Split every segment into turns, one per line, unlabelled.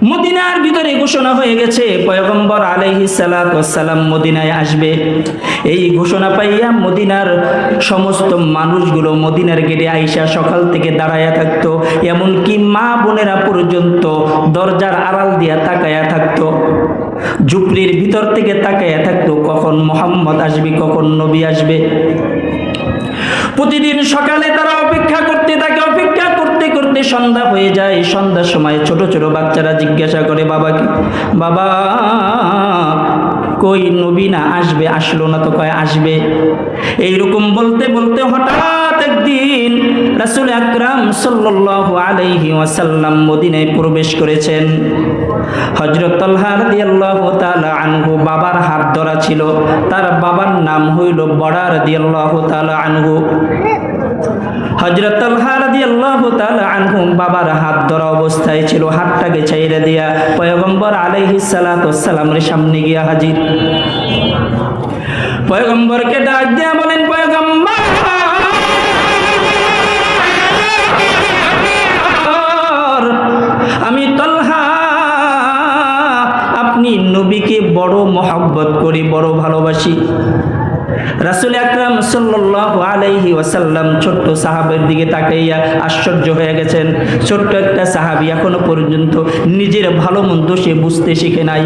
মদিনার ভিতরে ঘোষণা হয়ে গেছে পয়গম্বর আলাইহিস সালাতু ওয়াস সালাম মদিনায় আসবে। এই ঘোষণা পাইয়া মদিনার সমস্ত মানুষগুলো মদিনার গেটে আইসা সকাল থেকে দাঁড়ায়া থাকতো, এমনকি মা বোনেরা পর্যন্ত দরজার আড়াল দিয়া তাকায়া থাকতো, ঝুপড়ির ভিতর থেকে তাকায়া থাকতো কখন মুহাম্মদ আসবে, কখন নবী আসবে। প্রতিদিন সকালে তারা অপেক্ষা করতে থাকে, অপেক্ষা করতে করতে সন্ধ্যা হয়ে যায়। সন্ধ্যার সময় ছোট ছোট বাচ্চারা জিজ্ঞাসা করে বাবাকে, বাবা কই নবী না আসবে? আসলো না তো। কয় আসবে। এইরকম বলতে বলতে হঠাৎ একদিন রাসূল আকরাম সাল্লাল্লাহু আলাইহি ওয়াসাল্লাম মদিনায় প্রবেশ করেছেন। হযরত তালহা রাদিয়াল্লাহু তাআলা আনহু বাবার হাত ধরা ছিল, তার বাবার নাম হইল বড়া রাদিয়াল্লাহু তাআলা আনহু। হযরত তালহা রাদিয়াল্লাহু তাআলা আনহু বাবার হাত ধরা অবস্থায় ছিল, হাতটাকে ছাইড়া দিয়া পয়গম্বর আলাইহিস সালাতু ওয়াস সালামের সামনে গিয়া হাজির। পয়গম্বরকে ডাক দিয়া বলেন, পয়গম্বর আমি তালহা, আপনি নবীকে বড় মহব্বত করি, বড় ভালোবাসি। রাসূল আকরাম সাল্লাল্লাহু আলাইহি ওয়াসাল্লাম ছোট্ট সাহাবের দিকে তাকাইয়া আশ্চর্য হয়ে গেছেন। ছোট্ট একটা সাহাবী, এখনো পর্যন্ত নিজের ভালো মন্দ সে বুঝতে শিখে নাই।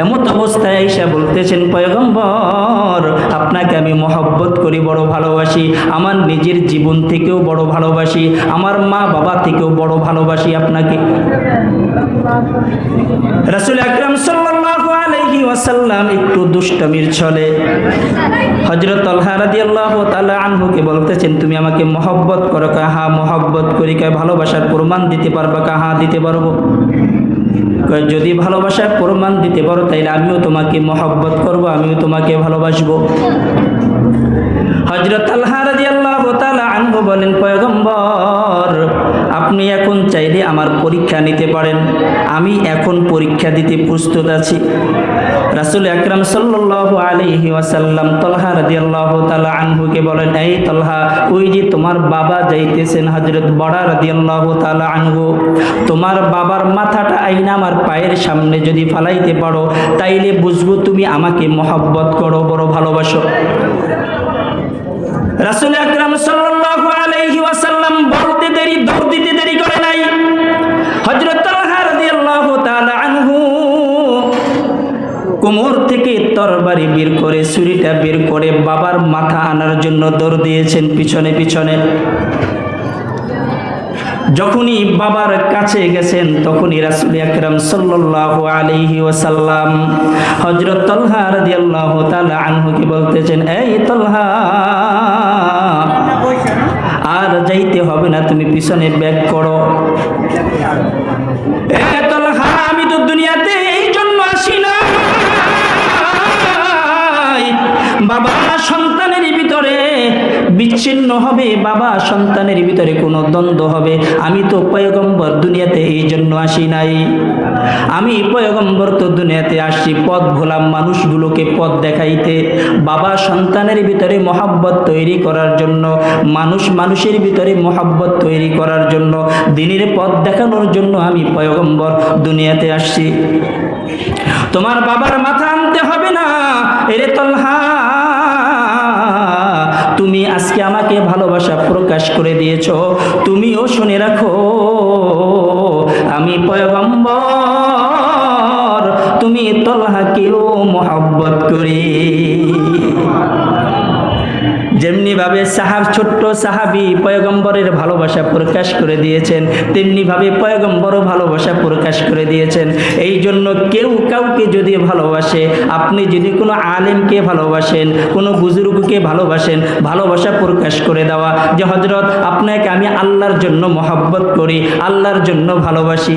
এমন অবস্থায় আয়েশা বলতেছেন, পয়গম্বর আপনাকে আমি মহব্বত করি, বড় ভালোবাসি, আমার নিজের জীবন থেকেও বড় ভালোবাসি, আমার মা বাবা থেকেও বড় ভালোবাসি আপনাকে। রাসূল আকরাম সাল্লাল্লাহু আলাইহি ওয়াসাল্লাম একটু দুষ্টমির ছলে হযরত তালহা রাদিয়াল্লাহু তাআলা আনহুকে বলতেছেন, তুমি আমাকে মহব্বত করো? কয় হ্যাঁ মহব্বত করি। কয় ভালোবাসার প্রমাণ দিতে পারবা? কয় হ্যাঁ দিতে পারবো। কয় যদি ভালোবাসার প্রমাণ দিতে পারো তাইলে আমিও তোমাকে মহব্বত করব, আমিও তোমাকে ভালোবাসবো। হযরত তালহা রাদিয়াল্লাহু তাআলা আনহু বলেন, পয়গম্বর আপনি এখন চাইলে আমার পরীক্ষা নিতে পারেন, আমি এখন পরীক্ষা দিতে প্রস্তুত আছি। রাসূল আকরাম সাল্লাল্লাহু আলাইহি ওয়াসাল্লাম তালহা রাদিয়াল্লাহু তাআলা আনহুকে বলেন, এই তালহা, ওই যে তোমার বাবা যাইতেছেন হযরত বড়া রাদিয়াল্লাহু তাআলা আনহু, তোমার বাবার মাথাটা আইনা আমার পায়ের সামনে যদি ফালাইতে পারো তাইলে বুঝবো তুমি আমাকে মহব্বত করো, বড় ভালোবাসো। রাসূল আকরাম সাল্লাল্লাহু আলাইহি ওয়াসাল্লাম বলতে দেরি, দৌড় দিতে দেরি করে নাই। হযরত তালহা রাদিয়াল্লাহু তাআলা আনহু কোমর থেকে তরবারি বের করে, ছুরিটা বের করে বাবার মাথা আনার জন্য দৌড় দিয়েছেন পিছনে পিছনে। যখনই বাবার কাছে গেছেন তখনই রাসূল আকরাম সাল্লাল্লাহু আলাইহি ওয়াসাল্লাম হযরত তালহা রাদিয়াল্লাহু তাআলা আনহুকে বলতেছেন, এই তালহা আর যাইতে হবে না, তুমি পিছনে ব্যাক করো। এ তালহা, আমি তো দুনিয়াতে এই জন্য আসি না বাবা সন্তানের ভিতরে বিচ্ছিন্ন হবে, বাবা সন্তানের ভিতরে কোনো দ্বন্দ্ব হবে। আমি তো পয়গম্বর দুনিয়াতে এই জন্য আসি নাই। আমি পয়গম্বর তো দুনিয়াতে আসছি পথ ভোলা মানুষগুলোকে পথ দেখাইতে, বাবা সন্তানের ভিতরে মহব্বত তৈরি করার জন্য, মানুষ মানুষের ভিতরে মহব্বত তৈরি করার জন্য, দ্বীনের পথ দেখানোর জন্য আমি পয়গম্বর দুনিয়াতে আসছি। তোমার বাবার মাথা আনতে হবে না। এরে তালহা, তুমি আজকে আমাকে ভালোবাসা প্রকাশ করে দিয়েছো, তুমিও শুনে রাখো আমি পয়গম্বর, তুমি তালহাকেও মহব্বত করি। যেমনি ভাবে ছোট্ট সাহাবী পয়গম্বরের ভালোবাসা প্রকাশ করে দিয়েছেন, তেমনি ভাবে পয়গম্বরও ভালোবাসা প্রকাশ করে দিয়েছেন। এই জন্য কেউ কাউকে যদি ভালোবাসে, আপনি যদি কোনো আলেমকে ভালোবাসেন, কোনো বুজুর্গকে ভালোবাসেন, ভালোবাসা প্রকাশ করে দেওয়া যে হযরত আপনাকে আমি আল্লাহর জন্য মহব্বত করি, আল্লাহর জন্য ভালোবাসি।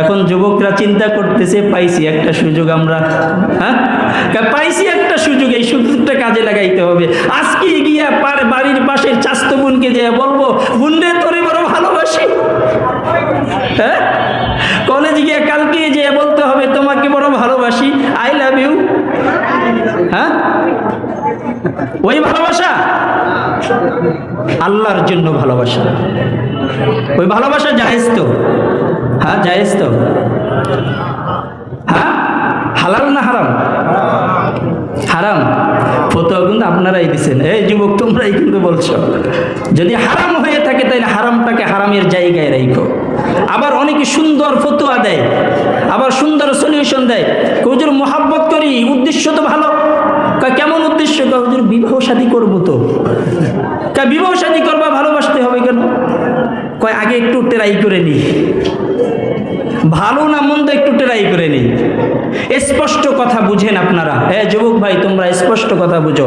এখন যুবকরা চিন্তা করতেছে, পাইছি একটা সুযোগ আমরা, হ্যাঁ পাইছি একটা সুযোগ, এই সুযোগটা কাজে লাগাইতে হবে। আজকে গিয়া বাড়ির পাশের চাস্তো বোনকে যে বলবো, বোন রে তোরে বড় ভালোবাসি। হ্যাঁ, কলেজে গিয়ে কালকে যে বলতে হবে তোমাকে বড় ভালোবাসি, আই লাভ ইউ। হ্যাঁ, ওই ভালোবাসা আল্লাহর জন্য ভালোবাসা, ওই ভালোবাসা জায়েজ তো? হ্যাঁ জায়েজ তো? হ্যাঁ হালাল না হারাম? হারাম। ফতোয়া কিন্তু আপনারাই দিচ্ছেন, এই যুবক তোমরাই কিন্তু বলছো। যদি হারাম হয়ে থাকে তাহলে হারামটাকে হারামের জায়গায় রাখো। আবার অনেকে সুন্দর ফতোয়া দেয়, আবার সুন্দর সলিউশন দেয়। হুজুর মোহাব্বত করি, উদ্দেশ্য তো ভালো। কেমন উদ্দেশ্য? হুজুর বিবাহ শাদী করবো তো। বিবাহ শাদী করবা, ভালোবাসতে হবে কেন? কয় আগে একটু ট্রাই করে নি, ভালো না মন্দ একটু ট্রাই করে নি। স্পষ্ট কথা বুঝেন আপনারা। হ্যাঁ যুবক ভাই, তোমরা স্পষ্ট কথা বুঝো।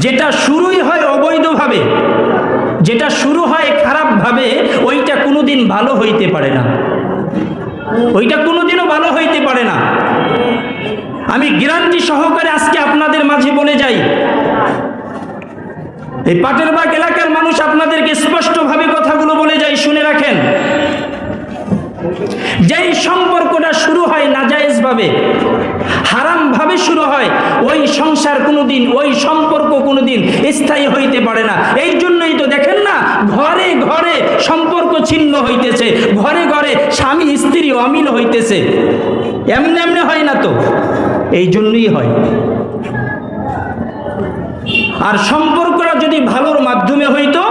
যেটা শুরুই হয় অবৈধভাবে, যেটা শুরু হয় খারাপভাবে, ওইটা কোনোদিন ভালো হইতে পারে না, ওইটা কোনোদিনও ভালো হইতে পারে না। আমি গ্যারান্টি সহকারে আজকে আপনাদের মাঝে বলে যাই, এই পাটেরবাগ এলাকার মানুষ আপনাদেরকে স্পষ্টভাবে কথাগুলো বলে যাই, শুনে রাখেন। যেই সম্পর্কটা শুরু হয় নাজায়েজ ভাবে, হারাম ভাবে শুরু হয়, ওই সংসার কোনোদিন, ওই সম্পর্ক কোনোদিন স্থায়ী হইতে পারে না। এই জন্যই তো দেখেন না, ঘরে ঘরে সম্পর্ক ছিন্ন হইতেছে, ঘরে ঘরে স্বামী স্ত্রী অমিল হইতেছে। এমনি এমনি হয় না তো, এই জন্যই হয়। আর সম্পর্কটা যদি ভালোর মাধ্যমে হইতো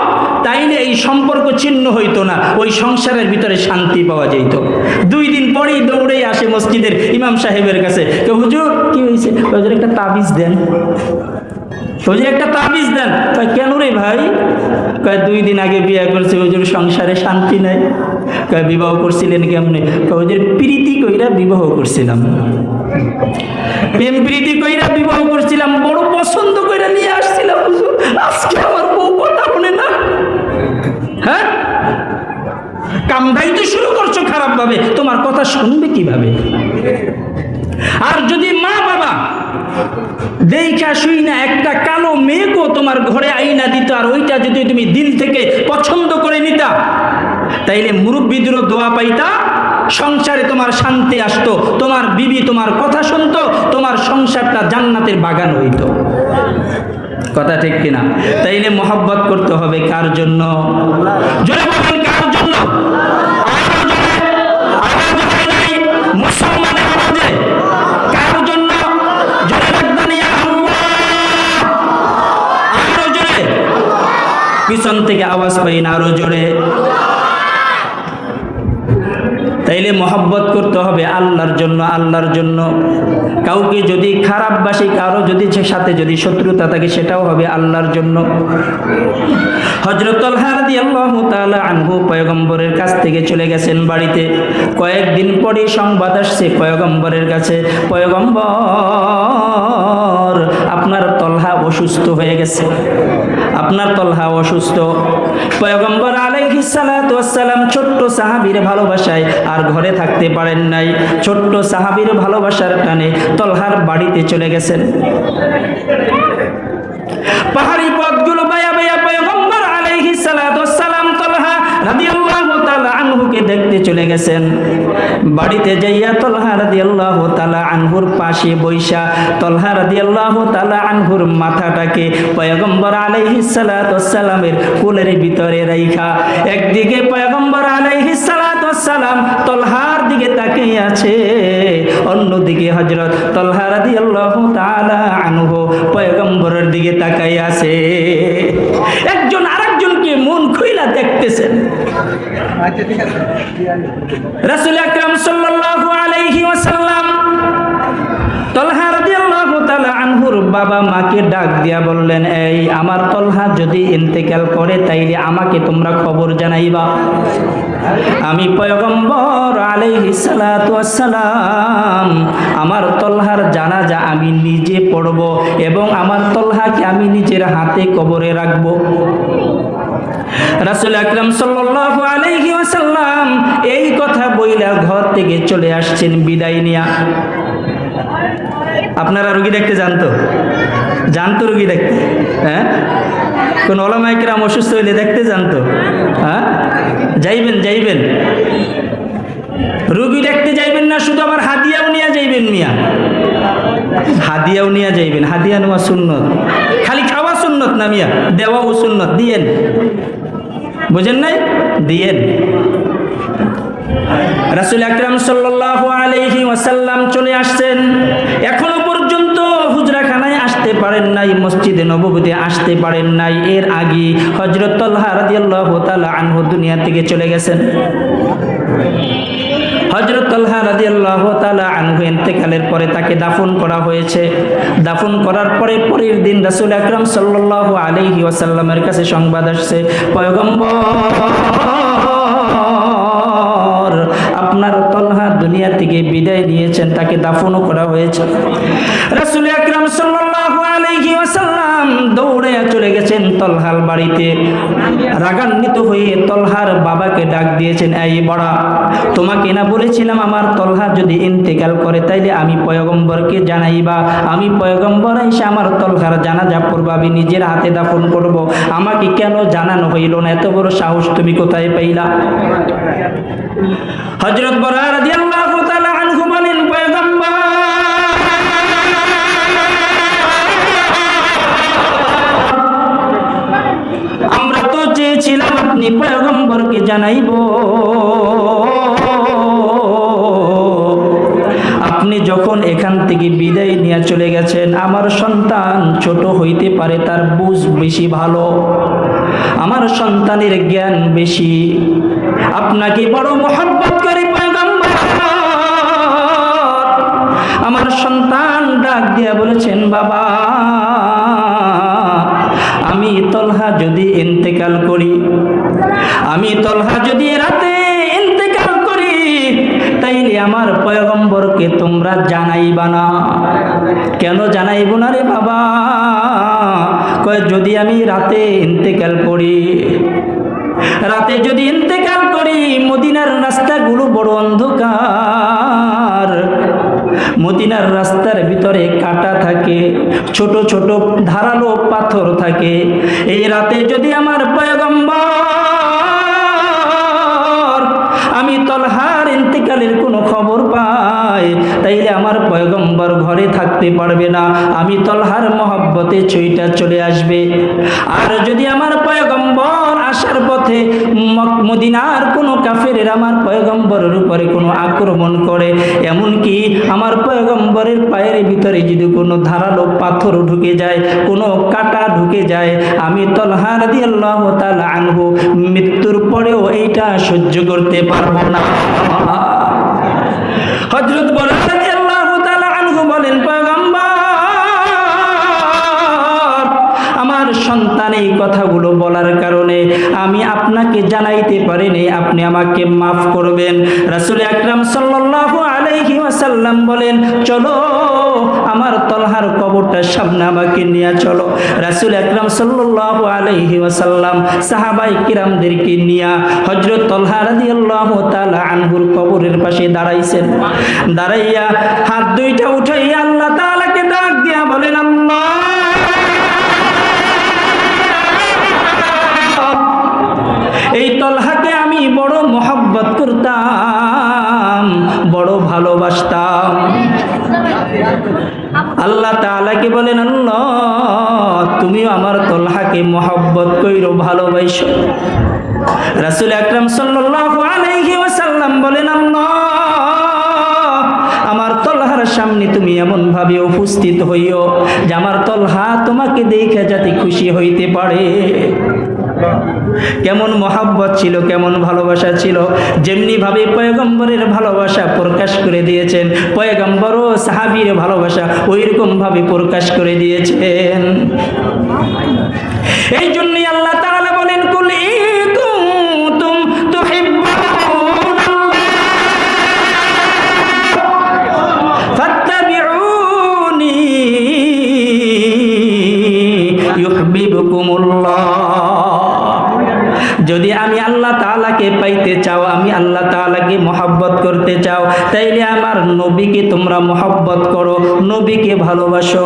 তাইলে এই সম্পর্ক ছিন্ন হইতো না, ওই সংসারের ভিতরে শান্তি পাওয়া যেত। 2 দিন পরেই দৌড়েই আসে মসজিদের ইমাম সাহেবের কাছে, হুজুর কি হয়েছে? হুজুর একটা তাবিজ দেন, হুজুর একটা তাবিজ দেন। কেন রে ভাই? 2 দিন আগে বিয়ে করছে হুজুর, সংসারে শান্তি নাই। বিবাহ করছিলেন কেমনে? হুজুর প্রীতি কইরা বিবাহ করছিলাম, প্রেম প্রীতি কইরা বিবাহ করছিলাম, বড় পছন্দ কইরা নিয়ে আসছিলাম হুজুর, আজকে আমার বউ কথা শুনে না। হ্যাঁ, কামড়াইতে শুরু করছো খারাপ ভাবে, তোমার কথা শুনবে কিভাবে? আর যদি মা বাবা দেখা শুই না একটা কালো মেয়েকেও তোমার ঘরে আইনা দিত, আর ওইটা যদি তুমি দিল থেকে পছন্দ করে নিতা, তাইলে মুরব্বিদেরও দোয়া পাইতা, সংসারে তোমার শান্তি আসতো, তোমার বিবি তোমার কথা শুনতো, তোমার সংসারটা জান্নাতের বাগান হইতো। কথা ঠিক কিনা? তাইলে মোহাব্বত করতে হবে কার জন্য? জোরে বলেন, কার জন্য? মুসলমানের মাঝে কার জন্য? জোরে রাখবেন, ইয়া আল্লাহ। আরো জোরে, পিছন থেকে আওয়াজ পাই না, আরো জোরে। তাইলে মহব্বত করতে হবে আল্লাহর জন্য, আল্লাহর জন্য। কাউকে যদি খারাপ বাসি, কারো যদি সাথে যদি শত্রুতা থাকে, সেটাও হবে আল্লাহর জন্য। হযরত তালহা রাদিয়াল্লাহু তাআলা আনহু পয়গম্বরের কাছ থেকে চলে গেছেন বাড়িতে। কয়েকদিন পরে সংবাদ আসছে পয়গম্বরের কাছে, পয়গম্বর আপনার তালহা অসুস্থ হয়ে গেছে, আপনার তালহা অসুস্থ। পয়গম্বর আলাইহিস সালাতু ওয়াস সালাম ছোট্ট সাহাবীর ভালোবাসায় আর ঘরে থাকতে পারেন নাই, ছোট্ট সাহাবীর ভালোবাসার টানে তালহার বাড়িতে চলে গেছেন। পাহাড়ি পথগুলো বায়া বায়া পয়গম্বর আলাইহিস সালাতু ওয়াস সালাম তালহা রাদিয়াল্লাহু তাআলা আনহুকে দেখতে চলে গেছেন। বাড়িতে যাইয়া তালহা রাদিয়াল্লাহু তাআলা আনহুর পাশে বইসা তালহা রাদিয়াল্লাহু তাআলা আনহুর মাথাটাকে পয়গম্বর আলাইহিস সালাতু ওয়াস সালামের কোলের ভিতরে রাইখা, একদিকে পয়গম্বর আলাইহিস সালাতু ওয়াস সালাম তালহার দিকে তাকিয়ে আছে, অন্যদিকে হযরত তালহা রাদিয়াল্লাহু তাআলা আনহু পয়গম্বরের দিকে তাকায় আছে। একজন আরেকজনকে মন খুইলা দেখতেছেন। রাসূল আকরাম সাল্লাল্লাহু আলাইহি ওয়াসাল্লাম তালহা রাদিয়াল্লাহু তাআলা আনহুর বাবা মাকে ডাক দিয়া বললেন, এই আমার তালহা যদি ইন্তেকাল করে তাইলে আমাকে তোমরা খবর জানাইবা। আমি পয়গম্বর আলাইহিস সালাতু ওয়াস সালাম আমার তালহার জানাজা আমি নিজে পড়ব এবং আমার তালহাকে আমি নিজের হাতে কবরে রাখব। রাসূল আকরাম সাল্লাল্লাহু আলাইহি ওয়াসাল্লাম এই কথা বইলা ঘর থেকে চলে আসছেন বিদায় নিয়া। আপনারা রোগী দেখতে জানতো রোগী দেখতে? হ্যাঁ, কোন ওলামায়ে কেরাম অসুস্থ হইলে দেখতে জানতো? হ্যাঁ, যাইবেন রোগী দেখতে যাইবেন না, শুধু আবার হাদিয়াও নিয়ে যাইবেন মিয়া, হাদিয়াও নিয়ে যাইবেন। হাদিয়া নেওয়া সুন্নত, খালি খাওয়া সুন্নত না মিয়া, দেওয়াও সুন্নত। দিয়েন, বুঝেন নাই? দিয়েন। রাসূল আকরাম সাল্লাল্লাহু আলাইহি ওয়াসাল্লাম চলে আসছেন, এখনো পর্যন্ত হুজরাখানায় আসতে পারেন নাই, মসজিদে নববীতে আসতে পারেন নাই। এর আগে হযরত তালহা রাদিয়াল্লাহু তাআলা আনহু দুনিয়া থেকে চলে গেছেন। হযরত তালহা রাদিয়াল্লাহু তাআলা আনহু ইন্তেকালের পরে তাকে দাফন করা হয়েছে। দাফন করার পরে পরের দিন রাসূল আকরাম সাল্লাল্লাহু আলাইহি ওয়াসাল্লামের কাছে সংবাদ আসছে, পয়গম্বর, আপনার তালহা দুনিয়া থেকে বিদায় নিয়েছেন, তাকে দাফনও করা হয়েছে। রাসূল আকরাম সাল্লাল্লাহু আলাইহি ওয়াসাল্লাম দৌড়ে চলে গেছেন তালহার বাড়িতে। রাগান্বিত হয়ে তালহার বাবাকে ডাক দিয়েছেন, এই বড়া, তোমাকে না বলেছিলাম আমার তালহা যদি ইন্তেকাল করে তাইলে আমি পয়গম্বরকে জানাইবা, আমি পয়গম্বর এসে আমার তালহার জানাজা পড়ব, আমি নিজের হাতে দাফন করব, আমাকে কেন জানানো হইল না? এত বড় সাহস তুমি কোথায় পাইলা? হযরত বরা রাদিয়াল্লাহু তাআলা আনহু বলেন, পয়গম্বর, আমরা তো চেয়েছিলাম আপনি পয়গম্বরকে জানাইব, আপনি যখন এখান থেকে বিদায় নিয়ে চলে গেছেন, আমার সন্তান ছোট হইতে পারে, তার বুঝ বেশি ভালো, আমার সন্তানের জ্ঞান বেশি, আপনাকে বড় মহব্বত করি পয়গম্বর। আমার সন্তান ডাক দিয়া বলেছেন, বাবা, আমি তালহা যদি ইন্তেকাল করি, আমি তালহা যদি রাতে ইন্তেকাল করি, তাইলে আমার পয়গম্বরকে তোমরা জানাইবা না। কেন জানাইব না রে বাবা? কয়, যদি আমি রাতে ইন্তেকাল করি, রাতে যদি ইন্তেকাল করি, মদিনার রাস্তাগুলো বড় অন্ধকার, মদিনার রাস্তার ভিতরে কাঁটা থাকে, ছোট ছোট ধারালো পাথর থাকে, এই রাতে যদি আমার পয়গম্বর আমি তালহার ইন্তেকালের কোনো খবর পাই, তাইলে আমার পয়গম্বর ঘরে থাকতে পারবে না, আমি তালহার মহব্বতে ছুঁইটা চলে আসবে। আর যদি আমার পয়গম্বর আসার পথে মদিনার কোনো কাফেরের আমার পয়গম্বরের উপরে কোনো আক্রমণ করে, এমনকি আমার পয়গম্বরের পায়ের ভিতরে যদি কোনো ধারালো পাথর ঢুকে যায়, কোনো কাঁটা ঢুকে যায়, আমি তালহা রাদিয়াল্লাহু তাআলা আনহু মৃত্যুর পরেও এইটা সহ্য করতে পারবো না। হযরত বরা রাদিয়াল্লাহু তাআলা আনহু বলেন, পয়গম্বর, আমার সন্তান এই কথাগুলো বলার কারণে আমি আপনাকে জানাইতে পারিনি, আপনি আমাকে মাফ করবেন। রাসূল আকরাম সাল্লাল্লাহু আলাইহি ওয়াসাল্লাম বলেন, চলো আমার তালহার কবরটার সামনে আমাকে নিয়ে চলো। রাসূল আকরাম সাল্লাল্লাহু আলাইহি ওয়াসাল্লাম সাহাবায়ে কিরামদেরকে নিয়ে হযরত তালহা রাদিয়াল্লাহু তাআলা আনহুর কবরের পাশে দাঁড়াইছেন। দাঁড়াইয়া হাত দুইটা উঠাইয়া আল্লাহ তাআলাকে ডাক দিয়া বলেন, আল্লাহ, এই তালহাকে আমি বড় মহব্বত করতাম, বড় ভালোবাসতাম। আল্লাহ তাআলাকে বলেন, আল্লাহ, তুমিও আমার তালহাকে মহব্বত কইরো, ভালোবাসো। রাসূল আকরাম সাল্লাল্লাহু আলাইহি ওয়াসাল্লাম বলেন, আল্লাহ, আমার তালহার সামনে তুমি এমন ভাবে উপস্থিত হইও যে আমার তালহা তোমাকে দেখে যাতে খুশি হইতে পারে। কেমন মহব্বত ছিল, কেমন ভালোবাসা ছিল, যেমনি ভাবে পয়গম্বরের ভালোবাসা প্রকাশ করে দিয়েছেন, পয়গম্বর ও সাহাবীর ভালোবাসা ওইরকম ভাবে প্রকাশ করে দিয়েছেন। এই জন্যই আল্লাহ তাআলা বলেন, কুল ইন কুনতুম তুহিব্বুনাল্লাহ ফাত্তাবিউনি ইউহিব্বুকুমুল্লাহ। যদি আমি আল্লাহ তাআলাকে পাইতে চাও, আমি আল্লাহ তাআলাকে মহব্বত করতে চাও, তাইলে আমার নবীকে তোমরা মহব্বত করো, নবীকে ভালোবাসো।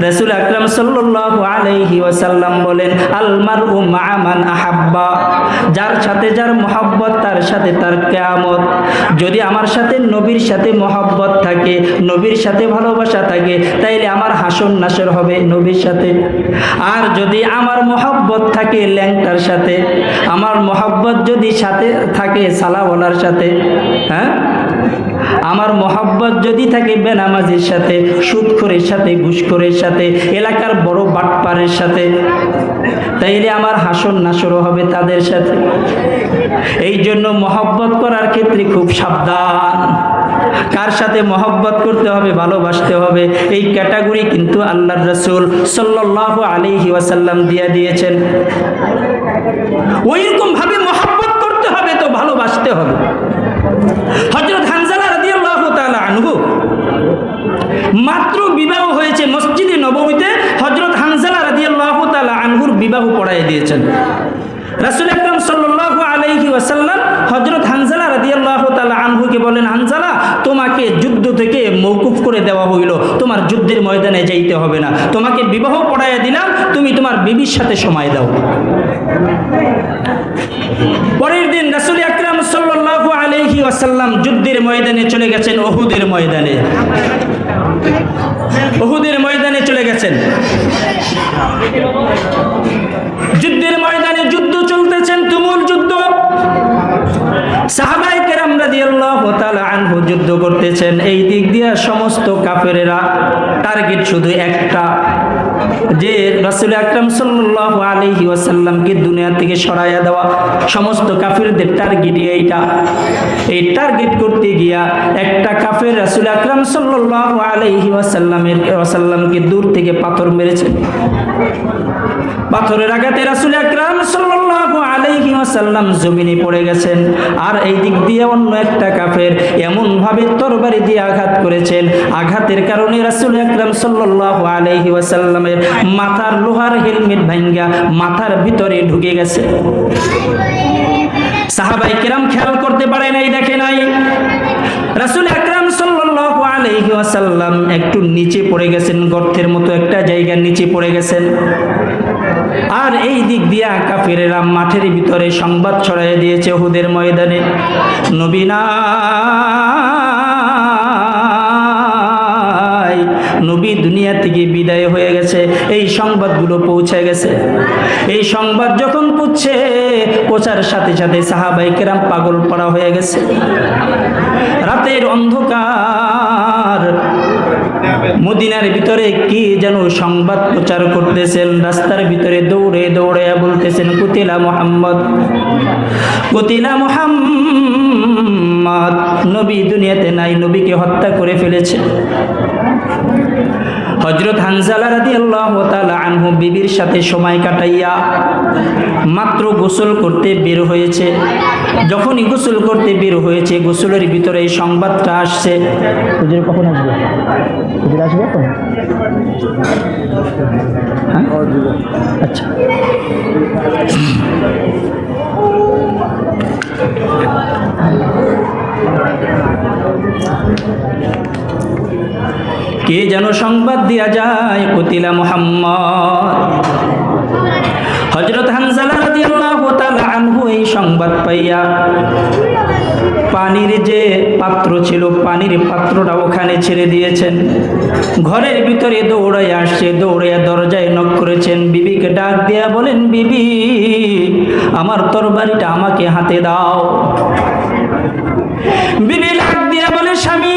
রাসূল আকরাম সাল্লাল্লাহু আলাইহি ওয়াসাল্লাম বলেন, আল মারউ মা'a মান আহাব্বা, যার সাথে যার মহব্বত তার সাথে তার কিয়ামত। যদি আমার সাথে নবীর সাথে মহব্বত থাকে, নবীর সাথে ভালোবাসা থাকে, তাইলে আমার হাসর নাসর হবে নবীর সাথে। আর যদি আমার মহব্বত থাকে ল্যাংটার সাথে, আমার মহব্বত যদি সাথে থাকে সালাওয়ালার সাথে, হ্যাঁ, আমার মহব্বত যদি থাকে বেনামাজির সাথে, সুদখোরের সাথে, ঘুষখোরের সাথে, এলাকার বড় বাটপারের সাথে, তাইলে আমার হাসর নাসরও হবে তাদের সাথে। এই জন্য মহব্বত করার ক্ষেত্রে খুব সাবধান। কার সাথে মহব্বত করতে হবে, ভালোবাসতে হবে, এই ক্যাটাগরি কিন্তু আল্লাহর রাসূল সাল্লাল্লাহু আলাইহি ওয়াসাল্লাম দিয়ে দিয়েছেন। ওইরকম ভাবে মহব্বত করতে হবে তো ভালোবাসতে হবে। হযরত হানজালা রাদিয়াল্লাহু তাআলা আনহু মাত্র বিবাহ হয়েছে মসজিদে নববীতে, হযরত হানজালা রাদিয়াল্লাহু তাআলা আনহুর বিবাহ পড়ায় দিয়েছেন রাসূল আকরাম সাল্লাল্লাহু আলাইহি ওয়াসাল্লাম। হযরত হানজালা রাদিয়াল্লাহু তাআলা আনহুকে বলেন, হানজালা, তোমাকে যুদ্ধ থেকে মওকুফ করে দেওয়া হইল, তোমার যুদ্ধের ময়দানে যাইতে হবে না, তোমাকে বিবাহ পড়াইয়া দিলাম, তুমি তোমার বিবির সাথে সময় দাও। পরের দিন রাসূল আকরাম সাল্লাল্লাহু আলাইহি ওয়াসাল্লাম যুদ্ধের ময়দানে চলে গেছেন, উহুদের ময়দানে। উহুদের ময়দানে চলে গেছেন। যুদ্ধের ময়দানে যুদ্ধ চলতেছেন, তুমুল যুদ্ধ। সাহাবায়ে কেরাম রাদিয়াল্লাহু তাআলা আনহু যুদ্ধ করতেছেন। এই দিক দিয়ে সমস্ত কাফেরেরা টার্গেট শুধু একটা, যে রাসূল আকরাম সাল্লাল্লাহু আলাইহি ওয়াসাল্লামকে দুনিয়া থেকে সরাইয়া দেওয়া। সমস্ত কাফেরদের টার্গেট এইটা। এই টার্গেট করতে গিয়া একটা কাফের রাসূল আকরাম সাল্লাল্লাহু আলাইহি ওয়াসাল্লামকে দূর থেকে পাথর মেরেছে। পাথরের আঘাতে রাসূল আকরাম সাল্লাল্লাহু আলাইহি ওয়াসাল্লাম জমিনে পড়ে গেছেন। আর এই দিক দিয়ে অন্য একটা কাফের এমন ভাবে তরবারি দিয়ে আঘাত করেছেন, আঘাতের কারণে রাসূল আকরাম সাল্লাল্লাহু আলাইহি ওয়াসাল্লামের মাথার লোহার হেলমেট ভাঙ্গা মাথার ভিতরে ঢুকে গেছে। সাহাবায়ে কেরাম খেয়াল করতে পারে নাই, দেখে নাই। রাসূল আকরাম সাল্লাল্লাহু আলাইহি ওয়াসাল্লাম একটু নিচে পড়ে গেছেন, গর্তের মতো একটা জায়গার নিচে পড়ে গেছেন। আর এই দিক দিয়া কাফেরেরা মাঠের ভিতরে সংবাদ ছড়াইয়া দিয়েছে উহুদের ময়দানে, নবী নাই, নবী দুনিয়া থেকে বিদায় হয়ে গেছে। এই সংবাদগুলো পৌঁছে গেছে। এই সংবাদ যখন পৌঁছার সাথে সাথে সাহাবায়ে কেরাম পাগল পড়া হয়ে গেছে। রাতের অন্ধকার মদিনার ভিতরে কি যেন সংবাদ প্রচার করতেছেন, রাস্তার ভিতরে দৌড়ে দৌড়ে বলতেছেন, কুতিলা মুহাম্মদ, কুতিলা মুহাম্মদ, নবী দুনিয়াতে নাই, নবীকে হত্যা করে ফেলেছে। হযরত হানজালা রাদিয়াল্লাহু তাআলা আনহু বিবির সাথে সময় কাটাইয়া মাত্র গোসল করতে বের হয়েছে। যখনই গোসল করতে বের হয়েছে, গোসলের ভিতরে এই সংবাদটা আসছে। হুজুর কখন আসবে? হুজুর আসবে এখন? হ্যাঁ, আচ্ছা। কে যেন সংবাদ দিয়া যায়, কুতিলা মুহাম্মদ। হযরত হানজালা রাদিয়াল্লাহু তাআলা আনহু এই সংবাদ পাইয়া পানির যে পাত্র ছিল, পানির পাত্রটা ওখানে ছেড়ে দিয়েছেন। ঘরের ভিতরে দৌড়াইয়া আসছে, দৌড়াইয়া দরজায় নক করেছেন। বিবিকে ডাক দিয়া বলেন, বিবি, আমার তরবারিটা আমাকে হাতে দাও। বিবি ডাক দিয়া বলে, স্বামী,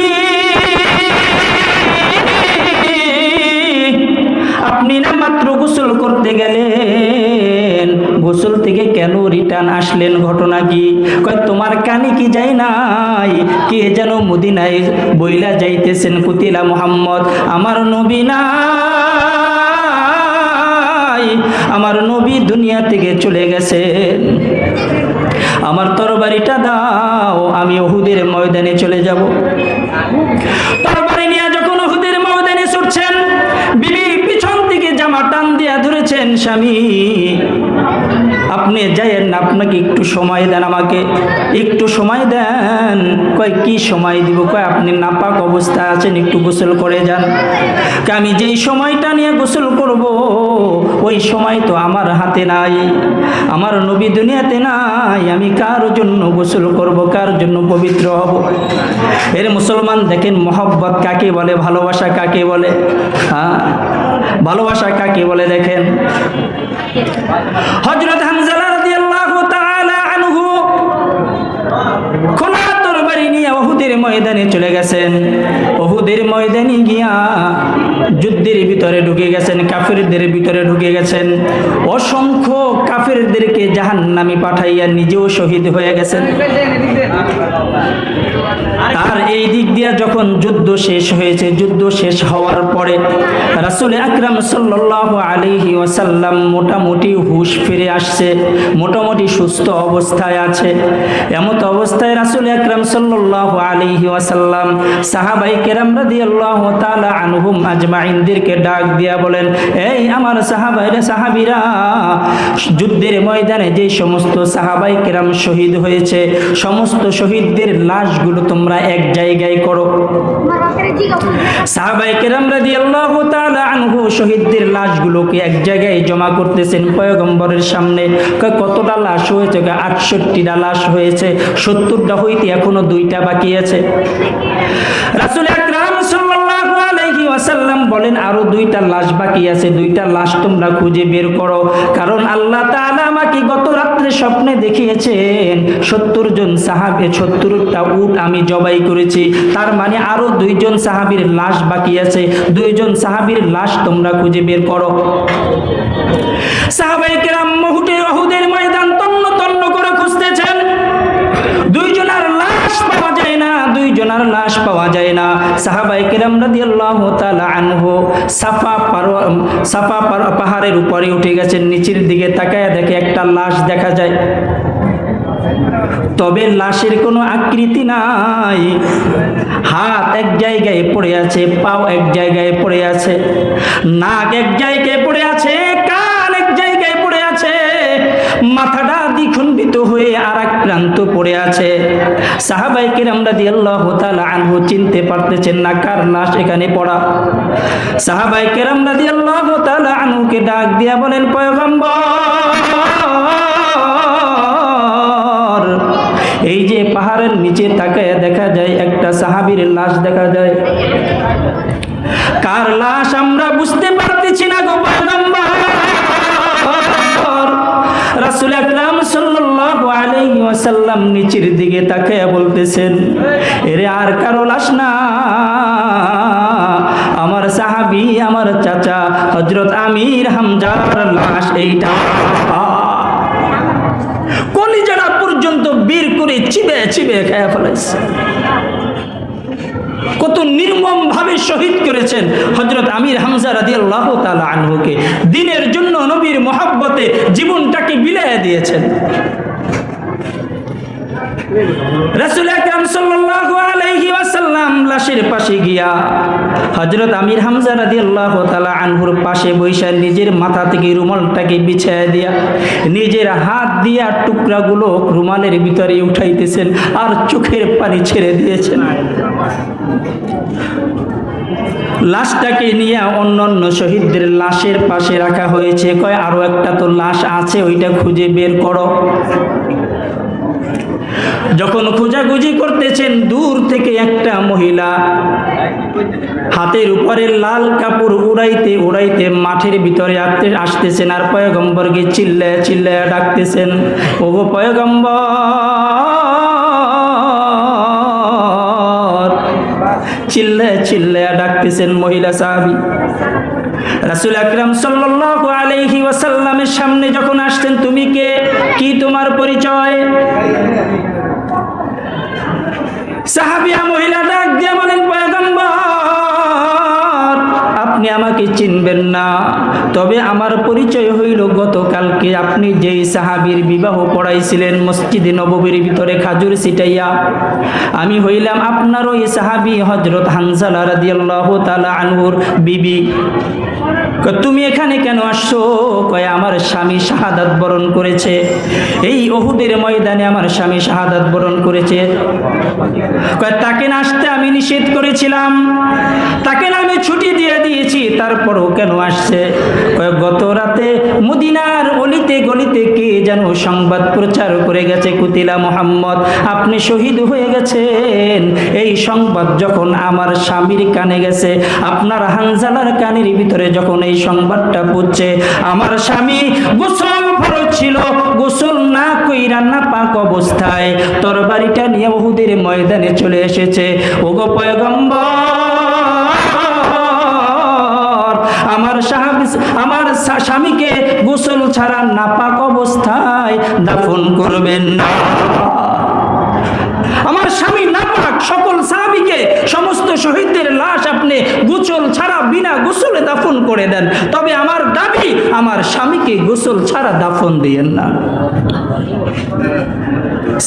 আপনি না মাত্র গোসল করতে গেলেন, গোসল থেকে কেন রিটার্ন আসলেন? ঘটনা কি? কয়, তোমার কানে কি যায় নাই? কে যেন মদিনায় বইলা যাইতেছেন, কুতিলা মুহাম্মদ, আমার নবী নাই, আমার নবী দুনিয়া থেকে চলে গেছেন। আমার তরবারিটা দাও, আমি উহুদের ময়দানে চলে যাব। তরবারি নিয়ে যখন উহুদের ময়দানে ছুটছেন, বিবি পিছন থেকে জামা টান দিয়া ধরেছেন, স্বামী, আপনি যাইয়েন না, আপনাকে একটু সময় দেন, আমাকে একটু সময় দেন। কয়, কি সময় দিব? কয়, আপনি নাপাক অবস্থা আছেন, একটু গোসল করে যান। আমি যেই সময়টা নিয়ে গোসল করব, ওই সময় তো আমার হাতে নাই, আমার নবী দুনিয়াতে নাই, আমি কার জন্য গোসল করব, কার জন্য পবিত্র হব? এর মুসলমান দেখেন, মহব্বত কাকে বলে, ভালোবাসা কাকে বলে? হ্যাঁ, ভালোবাসা কাকে বলে দেখেন। হযরত হানজালা রাদিয়াল্লাহু তাআলা আনহু খোলা তরবারি ময়দানে চলে গেছেন। উহুদের ময়দানে গিয়া যুদ্ধের ভিতরে ঢুকে গেছেন, কাফেরদের ভিতরে ঢুকে গেছেন। অসংখ্য কাফেরদেরকে জাহান্নামে পাঠাইয়া নিজেও শহীদ হয়ে গেছেন। আর এই দিক দিয়া যখন যুদ্ধ শেষ হয়েছে, যুদ্ধ শেষ হওয়ার পরে রাসূল আকরাম সাল্লাল্লাহু আলাইহি ওয়াসাল্লাম মোটামুটি হুঁশ ফিরে আসছে, মোটামুটি সুস্থ অবস্থায় আছে। এমত অবস্থায় রাসূল আকরাম সাল্লাল্লাহু আলাইহি ওয়াসাল্লাম সাহাবায়ে কেরাম রাদিয়াল্লাহু তাআলা আনহুম আজমাইনদেরকে ডাক দিয়া বলেন, এই আমার সাহাবীরা, যুদ্ধের ময়দানে যে সমস্ত সাহাবায়ে কেরাম শহীদ হয়েছে, সমস্ত শহীদদের লাশগুলো তোমরা এক জায়গায় করো। সাহাবায়ে কেরাম রাদিয়াল্লাহু তাআলা আনহু শহীদদের লাশগুলোকে এক জায়গায় জমা করতেছেন পয়গম্বরের সামনে। কতটা লাশ হয়েছে? 68টা লাশ হয়েছে, 70টা হইতে এখনো 2টা বাকি আছে। রাসূল আকরাম সাল্লাল্লাহু আলাইহি ওয়াসাল্লাম বলেন, আরো 2টা লাশ বাকি আছে, 2টা লাশ তোমরা খুঁজে বের করো, কারণ আল্লাহ তাআলা আমাকে গত রাত্রে স্বপ্নে দেখিয়েছেন 70 জন সাহাবী, 70টা উট আমি জবাই করেছি। তার মানে আরো 2 জন সাহাবীর লাশ বাকি আছে, 2 জন সাহাবীর লাশ তোমরা খুঁজে বের করো। সাহাবায়ে কেরাম উহুদের ময়দান তন্ন তন্ন করে খুঁজতেছেন, 2 জনের লাশ পাওয়া যায় না, 2 জনের লাশ পাওয়া যায় না। সাহাবায়ে কেরাম রাদিয়াল্লাহু তাআলা আনহু সাফা পাহাড়ের উপরে উঠে গেছেন, নিচের দিকে তাকায় দেখে একটা লাশ দেখা যায়। তবে লাশের কোনো আকৃতি নাই, হাত এক জায়গায় পড়ে আছে, পাও এক জায়গায় পড়ে আছে, নাক এক জায়গায় পড়ে আছে, কান এক জায়গায় পড়ে আছে, মাথাটা দ্বিখণ্ডিত হয়ে আর এক প্রান্ত পড়ে আছে। সাহাবায়ে কেরাম রাদিয়াল্লাহু তাআলা আনহু চিনতে পারতেছেন না কার লাশ এখানে পড়া। সাহাবায়ে কেরাম রাদিয়াল্লাহু তাআলা আনহুকে ডাক দিয়া বলেন, পয়গম্বর, এই যে পাহাড়ের নিচে তাকায় দেখা যায় একটা সাহাবীর লাশ দেখা যায়, কার লাশ আমরা বুঝতে পারতেছি না গো পয়গম্বর। রাসূল আকরাম সাল্লাল্লাহু আলাইহি ওয়াসাল্লাম নিচের দিকে তাকায় বলতেছেন, এরে আর কারো লাশ না, আমার সাহাবী, আমার চাচা হযরত আমির হামজার লাশ এইটা। কলিজাটা পর্যন্ত বের করে চিবে চিবে খেয়ে ফেলেছে। কত নির্মম ভাবে শহীদ করেছেন হযরত আমির হামজা রাদিয়াল্লাহু তাআলা আনহুকে। দ্বীনের জন্য নবীর মহব্বতে জীবনটাকে বিলায়া দিয়েছেন। রাসূল আকরাম সাল্লাল্লাহু আলাইহি ওয়াসাল্লাম লাশের পাশে গিয়া হযরত আমির হামজা রাদিয়াল্লাহু তাআলা আনহুর পাশে বসে নিজের মাথা থেকে রুমালটাকে বিছায়া দিয়া নিজের হাত দিয়া টুকরাগুলো রুমালের ভিতরে উঠাইতেছেন আর চোখের পানি ছেড়ে দিয়েছেন। লাশটাকে নিয়ে অন্যান্য শহীদদের লাশের পাশে রাখা হয়েছে। কয় আরো একটা তো লাশ আছে, ওইটা খুঁজে বের করো। যখন খোঁজাখুঁজি করতেছেন, দূর থেকে একটা মহিলা হাতের উপরে লাল কাপড় উড়াইতে উড়াইতে মাঠের ভিতরে আসতেছেন আর পয়গম্বরকে চিল্লায়া চিল্লায়া ডাকতেছেন, ওগো পয়গম্বর, চিল্লায়া চিল্লায়া ডাকতেছেন মহিলা সাহাবী। রাসূল আকরাম সাল্লাল্লাহু আলাইহি ওয়াসাল্লামের সামনে যখন আসতেন, তুমি কে, কি তোমার পরিচয়? সাহাবিয়া মহিলা ডাক দিয়ে বলেন, পয়গম্বর, আপনি আমাকে চিনবেন না, তবে আমার পরিচয় হইল গতকালকে আপনি যেই সাহাবীর বিবাহ পড়াইছিলেন মসজিদে নববীর ভিতরে খাজুর ছিটাইয়া, আমি হইলাম আপনার ওই সাহাবী হযরত হানজালা রাদিয়াল্লাহু তাআলা আনহুর বিবি। তুমি এখানে কেন আসছো? কয় আমার স্বামী শাহাদাত বরণ করেছে, এই উহুদের ময়দানে আমার স্বামী শাহাদাত বরণ করেছে। কয় তাকে না আসতে আমি নিষেধ করেছিলাম, তাকে না আমি ছুটি দিয়ে দিয়েছি, তারপরও কেন আসছে? কয় গত রাতে মদিনার অলিতে গলিতে কে যেন সংবাদ প্রচার করে গেছে, কুতিলা মুহাম্মদ, আপনি শহীদ হয়ে গেছেন, এই সংবাদ যখন আমার স্বামীর কানে গেছে, আপনার হানজালার কানের ভিতরে যখন এই সংবাদটা পৌঁছে, আমার স্বামী গোসল ফরজ ছিল, গোসল না কইরা নাপাক অবস্থায় তরবারিটা নিয়ে উহুদের ময়দানে চলে এসেছে। ওগো পয়গম্বর, আমার স্বামীকে গোসল ছাড়া নাপাক অবস্থায় দাফন করবেন না। আমার স্বামী নাপাক, সকল সাহাবীকে, সমস্ত শহীদদের লাশ আপনি গোসল ছাড়া বিনা গোসলে দাফন করে দেন, তবে আমার দাবি আমার স্বামীকে গোসল ছাড়া দাফন দিয়েন না।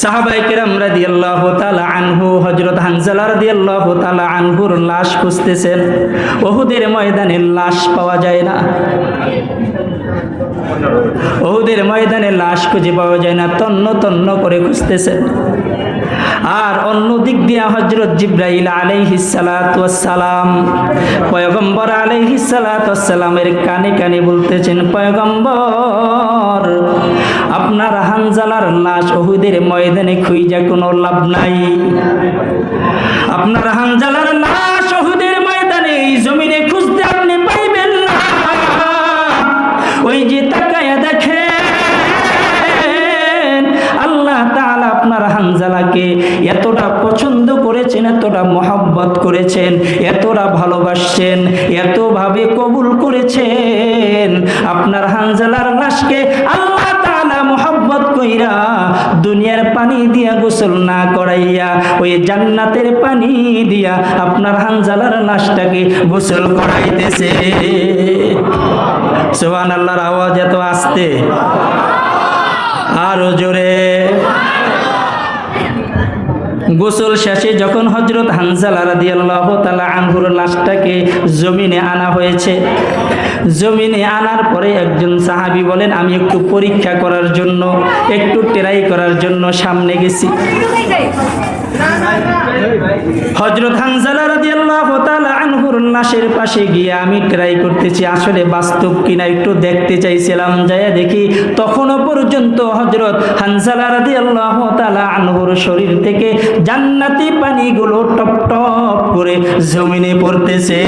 সাহাবায়ে কেরাম রাদিয়াল্লাহু তাআলা আনহু হযরত হানজালা রাদিয়াল্লাহু তাআলা আনহুর লাশ খুঁজতেছেন। উহুদের ময়দানে লাশ পাওয়া যায় না, উহুদের ময়দানে লাশ খুঁজে পাওয়া যায় না, তন্ন তন্ন করে খুঁজতেছেন। আর অন্য দিক দিয়ে হযরত জিবরাইল আলাইহিস সালাতু ওয়াস সালাম পয়গম্বর আলাইহিস সালাতু ওয়াস সালামের কানে কানে বলতেছেন, পয়গম্বর, আপনার হানজালার লাশ উহুদের ময়দানে খুঁজে কোনো লাভ নাই। আপনার হানজালার লাশ উহুদের ময়দানে এই জমিনে খুঁজতে আপনি পাইবেন না। ওই যে তাকায়া দেখেন, আল্লাহ তাআলা আপনার হানজালাকে এতটা পছন্দ করেছেন, এতটা মহব্বত করেছেন, এতটা ভালোবাসছেন, এতভাবে কবুল করেছেন। আপনার হানজালার লাশকে আল্লাহ তাআলা মহব্বত কইরা দুনিয়ার পানি দিয়া গোসল না করাইয়া ওই জান্নাতের পানি দিয়া আপনার হানজালার লাশটাকে গোসল করাইতেছে। সুবহানাল্লাহর আওয়াজ এত আস্তে, আরো জোরে। গোসল শেষে যখন হযরত হানজালা রাদিয়াল্লাহু তাআলা আনহুর লাশটাকে জমিনে আনা হয়েছে, জমিনে আনার পরে একজন সাহাবী বলেন, আমি একটু পরীক্ষা করার জন্য, একটু ট্রাই করার জন্য সামনে গেছি। হযরত হানজালা রাদিয়াল্লাহু তাআলা আনহুর লাশের পাশে গিয়ে আমি ট্রাই করতেছি আসলে বাস্তব কিনা, একটু দেখতে চাইছিলাম। যায়া দেখি তখনও পর্যন্ত হযরত হানজালা রাদিয়াল্লাহু তাআলা আনহুর শরীর থেকে জান্নাতি পানিগুলো টপ টপ করে জমিনে পড়তেছে।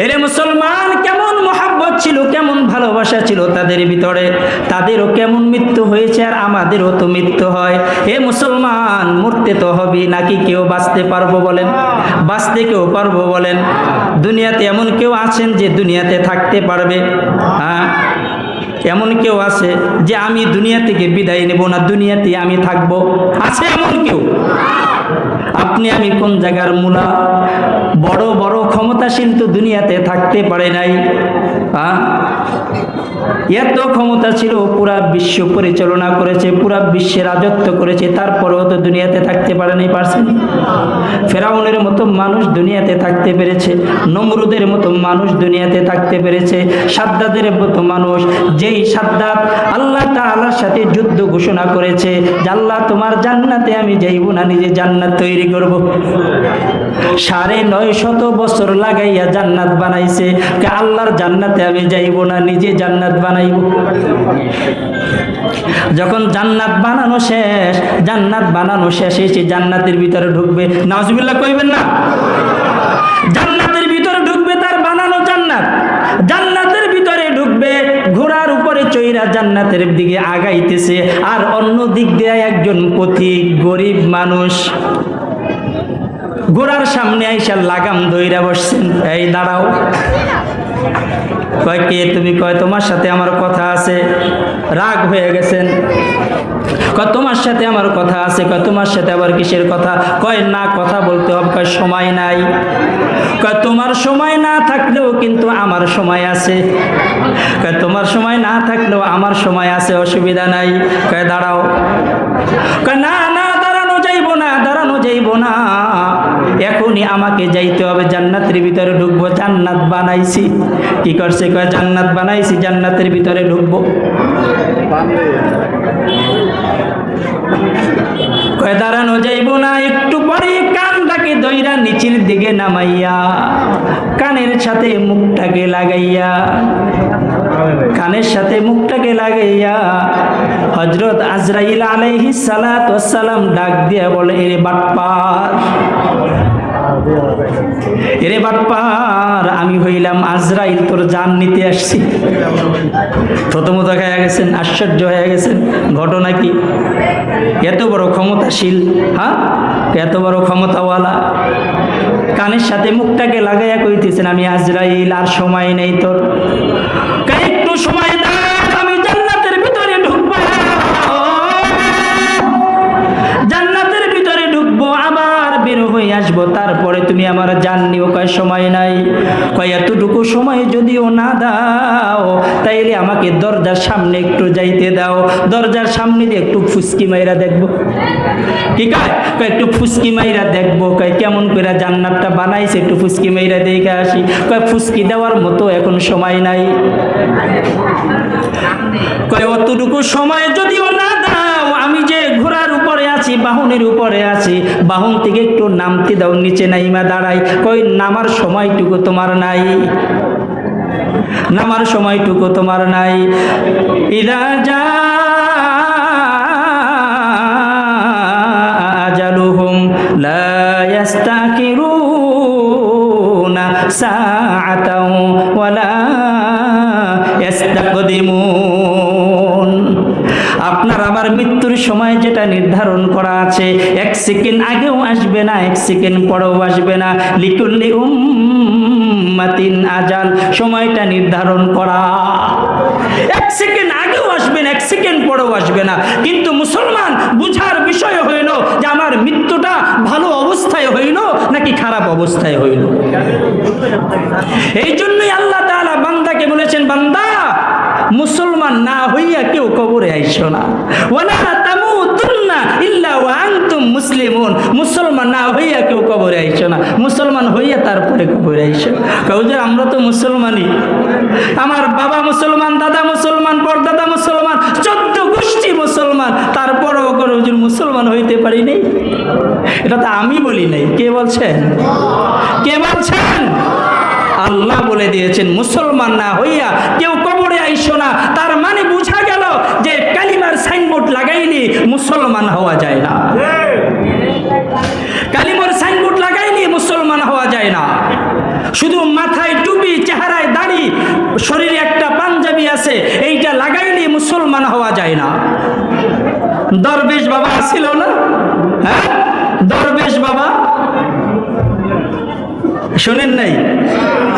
এরে মুসলমান, কেমন মহব্বত ছিল, কেমন ভালোবাসা ছিল তাদের ভিতরে। তাদেরও কেমন মৃত্যু হয়েছে, আর আমাদেরও তো মৃত্যু হয়। হে মুসলমান, মরতে তো হবে, নাকি কেউ বাঁচতে পারবো বলেন? বাঁচতে কেউ পারবো বলেন? দুনিয়াতে এমন কেউ আছেন যে দুনিয়াতে থাকতে পারবে? হ্যাঁ, এমন কেউ আছে যে আমি দুনিয়া থেকে বিদায় নেব না, দুনিয়াতে আমি থাকবো? আছে এমন কেউ? আপনি আমি কোন জায়গার মূলা? বড় বড় ক্ষমতাশীল তো দুনিয়াতে থাকতে পারে নাই। এত ক্ষমতা ছিল, পুরা বিশ্ব পরিচালনা করেছে, পুরা বিশ্বের রাজত্ব করেছে, তারপরেও তো দুনিয়াতে থাকতে পারে নাই। পারছেন? ফেরাউনের মতো মানুষ দুনিয়াতে থাকতে পেরেছে, নমরুদের মতো মানুষ দুনিয়াতে থাকতে পেরেছে, সাদ্দাদের মতো মানুষ, যেই সাদ্দাত আল্লাহ তাআলার সাথে যুদ্ধ ঘোষণা করেছে যে আল্লাহ তোমার জান্নাতে আমি যাইব না, নিজে জান্নাত তৈরি করব। 950 বছর লাগাইয়া জান্নাত বানাইছে, আল্লাহর জান্নাতে আমি যাইব না, নিজে জান্নাত বানাইব। যখন জান্নাত বানানো শেষ, এসে জান্নাতের ভিতরে ঢুকবে, নাউজুবিল্লাহ কইবেন না? জান্নাতের ভিতরে ঢুকবে, তার বানানো জান্নাত, জান্নাতের ভিতরে ঢুকবে, ঘোড়ার উপরে চইরা জান্নাতের দিকে আগাইতেছে, আর অন্য দিক দিয়ে একজন পথিক গরিব মানুষ ঘোড়ার সামনে আইসা লাগাম ধইরা বসছেন, এই দাঁড়াও। কয় কে তুমি? কয় তোমার সাথে আমার কথা আছে। রাগ হয়ে গেছেন। কয় তোমার সাথে আমার কথা আছে। কয় তোমার সাথে আবার কিসের কথা? কয় না, কথা বলতে হবে। কয় সময় নাই। কয় তোমার সময় না থাকলেও কিন্তু আমার সময় আছে। কয় তোমার সময় না থাকলেও আমার সময় আছে, অসুবিধা নাই। কয় দাঁড়াও। কয় না না, দাঁড়ানো যাইব না, দাঁড়ানো যাইব না, এখনই আমাকে যাইতে হবে, জান্নাতের ভিতরে ঢুকবো। জান্নাত বানাইছি। কি করছে? কয় জান্নাত বানাইছি, জান্নাতের ভিতরে ঢুকবো। কয় দাঁড়ানো যাইব না, একটু পরে কানটাকে দইরা নিচের দিকে নামাইয়া কানের সাথে মুখটাকে লাগাইয়া কানের সাথে মুখটাকে লাগাইয়া হযরত আজরাইল আলাইহিস সালাতু ওয়াস সালাম ডাক দিয়া বলে, এরে বাটপার, এরে বাটপার, আমি হইলাম আজরাইল, তোর জান নিতে আসছি। প্রথমত হয়ে গেছেন, আশ্চর্য হয়ে গেছেন, ঘটনা কি? এত বড় ক্ষমতাশীল, হ্যাঁ, এত বড় ক্ষমতাওয়ালা, কানের সাথে মুখটাকে লাগাইয়া কইতেছেন, আমি আজরাইল, আর সময় নেই তোর, একটু সময় দাও, আমি জান্নাতের ভিতরে ঢুকবো, জান্নাতের ভিতরে ঢুকবো, আবার বের হয়ে আসবো, তারপরে তুমি আমার জান নিও। কয় সময় নাই। কয় এতটুকু সময় যদিও না দাও, তাইলে আমাকে দরজার সামনে একটু যাইতে দাও, দরজার সামনে দিয়ে একটু ফুসকি মাইরা দেখবো। কি কয়? কয় একটু ফুসকি মাইরা দেখবো। কয় কেমন করে জান্নাতটা বানাইছে, একটু ফুসকি মাইরা দেখে আসি। কয় ফুসকি দেওয়ার মতো এখন সময় নাই। কয় অতটুকু সময় যদিও না দাও, আমি যে ঘোড়ার উপরে আছি, বাহনের উপরে আছি, বাহন থেকে একটু নামতে দাও, নিচে নাইমা দাঁড়াই। কই নামার সময়টুকু তোমার নাই, নামার সময়টুকু তোমার নাই। ইদা জা আজালুহুম লা ইস্তাকিরুনা সাআতাও ওয়ালা ইস্তাকদিমুন। আপনার আমার মৃত্যুর সময় যেটা নির্ধারণ করা আছে, এক সেকেন্ড আগেও আসবে না, এক সেকেন্ড পরেও আসবে না। লিকুল্লি উম্মাতিন আজাল, সময়টা নির্ধারণ করা, এক সেকেন্ড আগেও আসবে না, এক সেকেন্ড পরেও আসবে না। কিন্তু মুসলমান বুঝার বিষয় হইল যে আমার মৃত্যুটা ভালো অবস্থায় হইল নাকি খারাপ অবস্থায় হইল। এই জন্যই আল্লাহ তাআলা বান্দাকে বলেছেন, বান্দা মুসলমান না হইয়া কেউ কবরে আইসো না, ওয়ালা তামুতুন্না ইল্লা ওয়া আনতুম মুসলিমুন, মুসলমান না হইয়া কেউ কবরে আইসো না, মুসলমান হইয়া তারপরে কবরে আইসো। হুজুর আমরা তো মুসলমানই, আমার বাবা মুসলমান, দাদা মুসলমান, পরদাদা মুসলমান, 14 গোষ্ঠী মুসলমান, তারপরেও হুজুর মুসলমান হইতে পারি নাই। এটা তো আমি বলি নাই, কে বলছেন? কে বলছেন? আল্লাহ বলে দিয়েছেন, মুসলমান না হইয়া কেউ কবরে আইসো না। তার মানে বোঝা গেল যে কালিমার সাইনবোর্ড লাগাইলে মুসলমান হওয়া যায় না, কালিমার সাইনবোর্ড লাগাইলে মুসলমান হওয়া যায় না। শুধু মাথায় টুপি, চেহারায় দাড়ি, শরীরে একটা পাঞ্জাবি আছে, এইটা লাগাইলে মুসলমান হওয়া যায় না। দরবেশ বাবা ছিল না? হ্যাঁ, দরবেশ বাবা শোনেন নাই?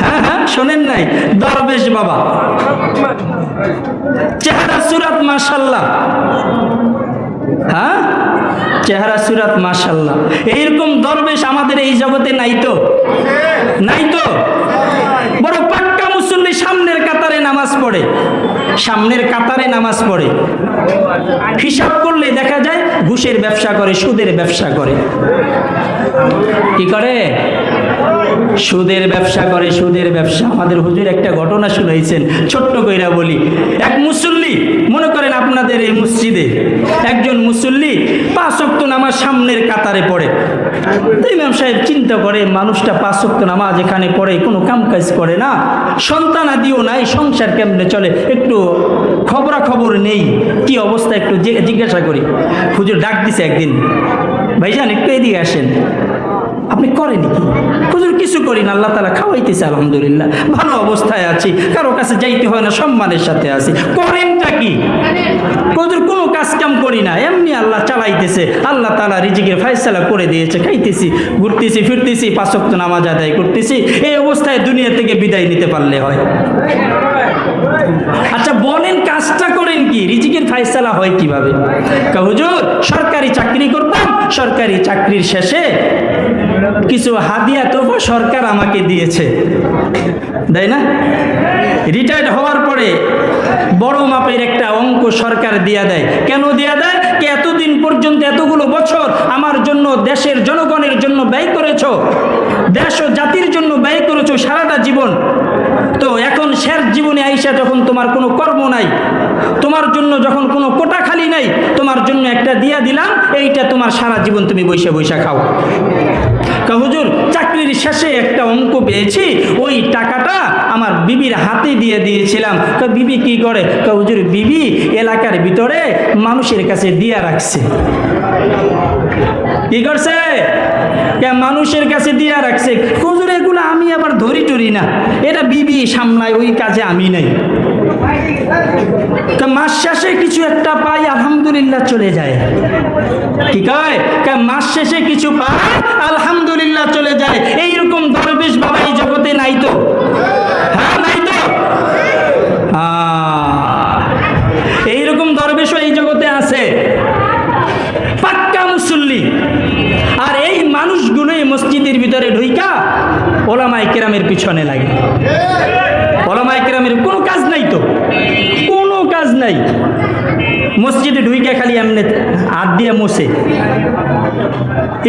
হ্যাঁ হ্যাঁ, শোনেন নাই? দরবেশ বাবা, চেহারা সুরাত মাশাআল্লাহ, হ্যাঁ, চেহারা সুরাত মাশাআল্লাহ। এইরকম দরবেশ আমাদের এই জগতে নাই তো, নাই তো। বড় পাক্কা মুসল্লি, সামনের কাতারে নামাজ পড়ে, সামনের কাতারে নামাজ পড়ে, হিসাব করলে দেখা যায় ঘুষের ব্যবসা করে, সুদের ব্যবসা করে। কি করে? সুদের ব্যবসা করে, সুদের ব্যবসা। আমাদের হুজুর একটা ঘটনা শুনাইছেন, ছোট্ট কইরা বলি। এক মুসল্লি, মনে করেন আপনাদের এই মসজিদে একজন মুসল্লি 5 ওয়াক্ত নামাজ সামনের কাতারে পড়ে। তো ইমাম সাহেব চিন্তা করে, মানুষটা 5 ওয়াক্ত নামাজ এখানে পড়ে, কোনো কাম কাজ করে না, সন্তান আদিও নাই, সংসার কেমনে চলে, একটু খবরাখবর নেই, কি অবস্থা একটু জিজ্ঞাসা করি। হুজুর ডাক দিছে একদিন, ভাইজান একটু এদিকে আসেন, আপনি করেন কি? হুজুর কিছু করি না, আল্লাহ তাআলা খাওয়াইতেছে, আলহামদুলিল্লাহ ভালো অবস্থায় আছি, কারো কাছে যাইতে হয় না, সম্মানের সাথে আছি। করেনটা কি? হুজুর কোনো কাজ কাম করি না, এমনি আল্লাহ চালাইতেছে, আল্লাহ তাআলা রিজিকের ফয়সালা করে দিয়েছে, খাইতেছি, ঘুরতেছি, ফিরতেছি, 5 ওয়াক্ত নামাজ আদায় করতেছি। এই অবস্থায় দুনিয়া থেকে বিদায় নিতে পারলে হয়। আচ্ছা বলেন, কাজটা করেন কি? রিজিকের ফয়সালা হয় কিভাবে? হুজুর সরকারি চাকরি করতাম, সরকারি চাকরির শেষে কিছু হাদিয়া তোফা সরকার আমাকে দিয়েছে, তাই না? রিটায়ার্ড হওয়ার পরে বড় মাপের একটা অঙ্ক সরকার দিয়া দেয়। কেন দিয়া দেয়? কে এতদিন পর্যন্ত, এতগুলো বছর আমার জন্য, দেশের জনগণের জন্য ব্যয় করেছো, দেশ ও জাতির জন্য ব্যয় করেছো সারাটা জীবন, তো এখন শেষ জীবনে আইসা যখন তোমার কোনো কর্ম নাই, তোমার জন্য যখন কোনো কোটা খালি নাই, তোমার জন্য একটা দিয়া দিলাম, এইটা তোমার সারা জীবন তুমি বৈশা বৈশা খাও। হুজুর চাকরির শেষে একটা অঙ্ক পেয়েছি, ওই টাকাটা আমার বিবির হাতে দিয়ে দিয়েছিলাম। বিবি কি করে? হুজুর, বিবি এলাকার ভিতরে মানুষের কাছে দিয়া রাখছে। কি করছে? মানুষের কাছে দিয়া রাখছে। হুজুর, এগুলো আমি আবার ধরি টরি না, এটা বিবি সামলায়, ওই কাজে আমি নাই। মাস শেষে কিছু একটা পাই, আলহামদুলিল্লাহ চলে যায়। কি কয়? মাস শেষে কিছু পাই, আলহামদুলিল্লাহ চলে যায়। এইরকম দরবেশ বাবা এই জগতে নাই তো? হ্যাঁ, নাই তো? এইরকম দরবেশও এই জগতে আছে, পাক্কা মুসল্লি। আর এই মানুষগুলোই মসজিদের ভিতরে ঢুইকা ওলামায়ে কেরামের পিছনে লাগে। ওলামায়ে কেরামের কোনো কাজ নাই তো, কোনো কাজ নাই। মসজিদে ঢুইকা খালি এমনি হাত দিয়ে মোছে।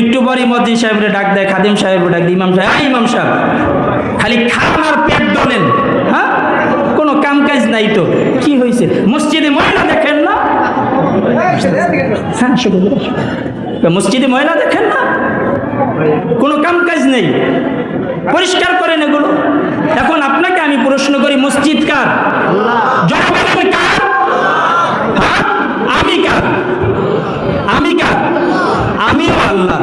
একটু পরে মসজিদ সাহেবরে ডাক দেয়, খাদিম সাহেবরে ডাক দেয়, ইমাম সাহেব, ইমাম সাহেব, খালি খান আর পেট ডলেন। হ্যাঁ, কোনো কাম কাজ নাই তো। কি হয়েছে? মসজিদে ময়লা দেখেন না? হ্যাঁ, মসজিদে ময়লা দেখেন না? কোনো কাম কাজ নেই, পরিষ্কার করেন এগুলো। এখন আপনাকে আমি প্রশ্ন করি, মসজিদ কার? জনগণের কার? আমি কার? আমি কার? আমিও আল্লাহ।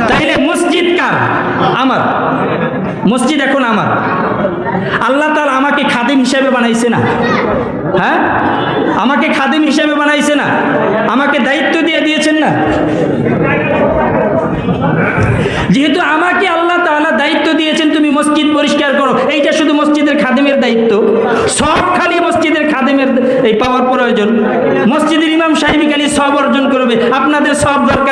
তাইলে মসজিদ কার? আমার। মসজিদ এখন আমার। আল্লাহ তাআলা আমাকে খাদিম হিসেবে বানাইছে না? হ্যাঁ, আমাকে খাদিম হিসেবে বানাইছে না? আমাকে দায়িত্ব দিয়ে দিয়েছেন না? যেহেতু আমাকে আল্লাহ তাআলা দায়িত্ব দিয়েছেন, তুমি মসজিদ পরিষ্কার করো, এইটা শুধু মসজিদের খাদিমের দায়িত্ব? সব খালি মসজিদের খাদিমের এই পাওয়ার প্রয়োজন? মসজিদের ইমাম সাহেব খালি সব অর্জন করবে, আপনাদের সব দরকার